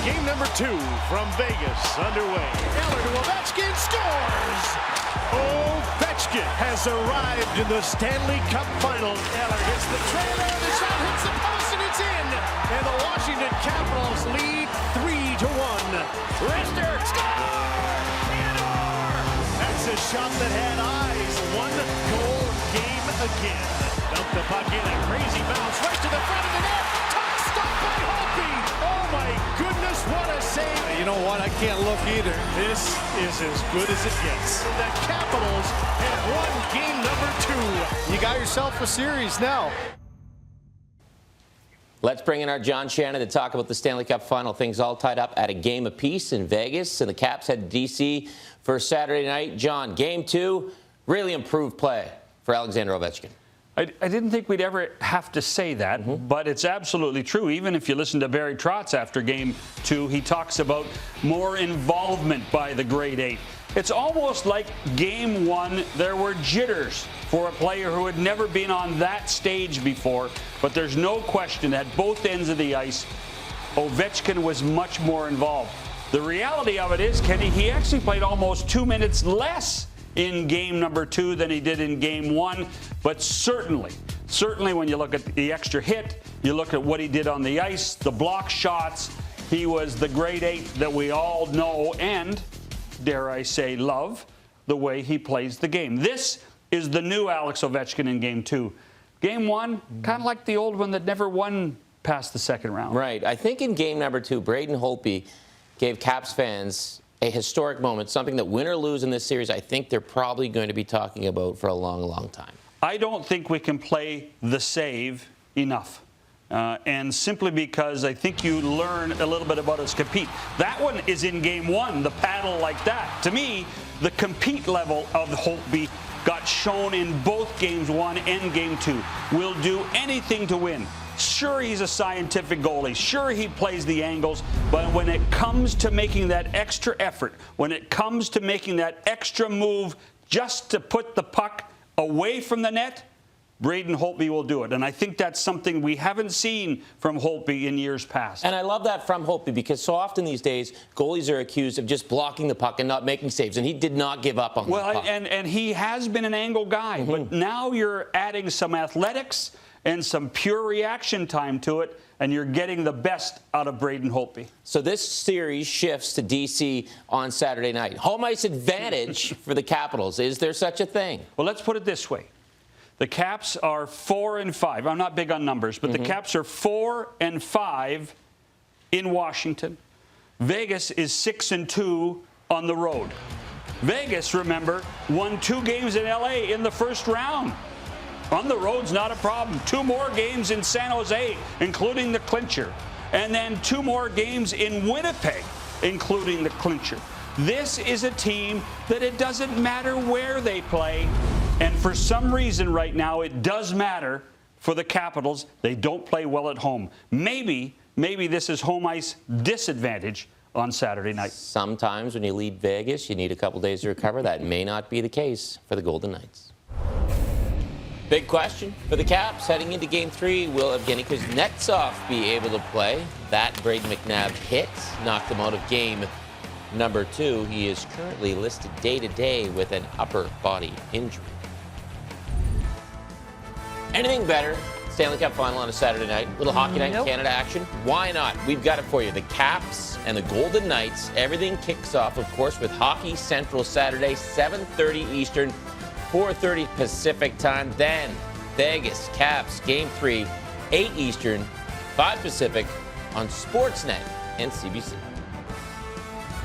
Game number 2 from Vegas underway. Eller to Ovechkin, scores! Ovechkin has arrived in the Stanley Cup Final. Eller hits the trailer, the shot hits the post, and it's in! And the Washington Capitals lead 3-1. Rister, scores! Theodore! That's a shot that had eyes. 1-goal game again. Dump the puck in, a crazy bounce right to the front of the net. Stopped by Holtby. Oh my goodness, what a save. You know what? I can't look either. This is as good as it gets. The Capitals have won game number 2. You got yourself a series now. Let's bring in our John Shannon to talk about the Stanley Cup Final. Things all tied up at a game apiece in Vegas, and the Caps head to D.C. for Saturday night. John, game 2, really improved play for Alexander Ovechkin. I didn't think we'd ever have to say that, but it's absolutely true. Even if you listen to Barry Trotz after Game 2, he talks about more involvement by the grade 8. It's almost like Game 1, there were jitters for a player who had never been on that stage before, but there's no question at both ends of the ice, Ovechkin was much more involved. The reality of it is, Kenny, he actually played almost 2 minutes less in game number 2 than he did in game 1, but certainly when you look at the extra hit, you look at what he did on the ice, the block shots, he was the grade 8 that we all know and, dare I say, love the way he plays the game. This is the new Alex Ovechkin in game 2. Game 1, kind of like the old one that never won past the second round. Right. I think in game number 2, Braden Holtby gave Caps fans a historic moment, something that win or lose in this series, I think they're probably going to be talking about for a long, long time. I don't think we can play the save enough. And simply because I think you learn a little bit about his compete. That one is in game 1, the paddle like that. To me, the compete level of Holtby got shown in both games 1 and game 2. Will do anything to win. Sure, he's a scientific goalie. Sure, he plays the angles. But when it comes to making that extra effort, when it comes to making that extra move just to put the puck away from the net, Braden Holtby will do it. And I think that's something we haven't seen from Holtby in years past. And I love that from Holtby because so often these days, goalies are accused of just blocking the puck and not making saves. And he did not give up on the puck. And he has been an angle guy. But now you're adding some athletics and some pure reaction time to it, and you're getting the best out of Braden Holtby. So this series shifts to D.C. on Saturday night. Home ice advantage for the Capitals. Is there such a thing? Well, let's put it this way. The Caps are 4-5. I'm not big on numbers, but the Caps are 4-5 in Washington. Vegas is 6-2 on the road. Vegas, remember, won 2 games in L.A. in the first round. On the road's not a problem. 2 more games in San Jose, including the clincher. And then 2 more games in Winnipeg, including the clincher. This is a team that it doesn't matter where they play. And for some reason right now, it does matter for the Capitals. They don't play well at home. Maybe this is home ice disadvantage on Saturday night. Sometimes when you lead Vegas, you need a couple days to recover. That may not be the case for the Golden Knights. Big question for the Caps heading into Game 3. Will Evgeny Kuznetsov be able to play? That Braden McNabb hit knocked him out of game number 2. He is currently listed day-to-day with an upper body injury. Anything better? Stanley Cup Final on a Saturday night. Little hockey night in Canada action. Why not? We've got it for you. The Caps and the Golden Knights. Everything kicks off, of course, with Hockey Central Saturday, 7:30 Eastern. 4:30 Pacific time. Then Vegas Caps Game 3, 8 Eastern, 5 Pacific on Sportsnet and CBC.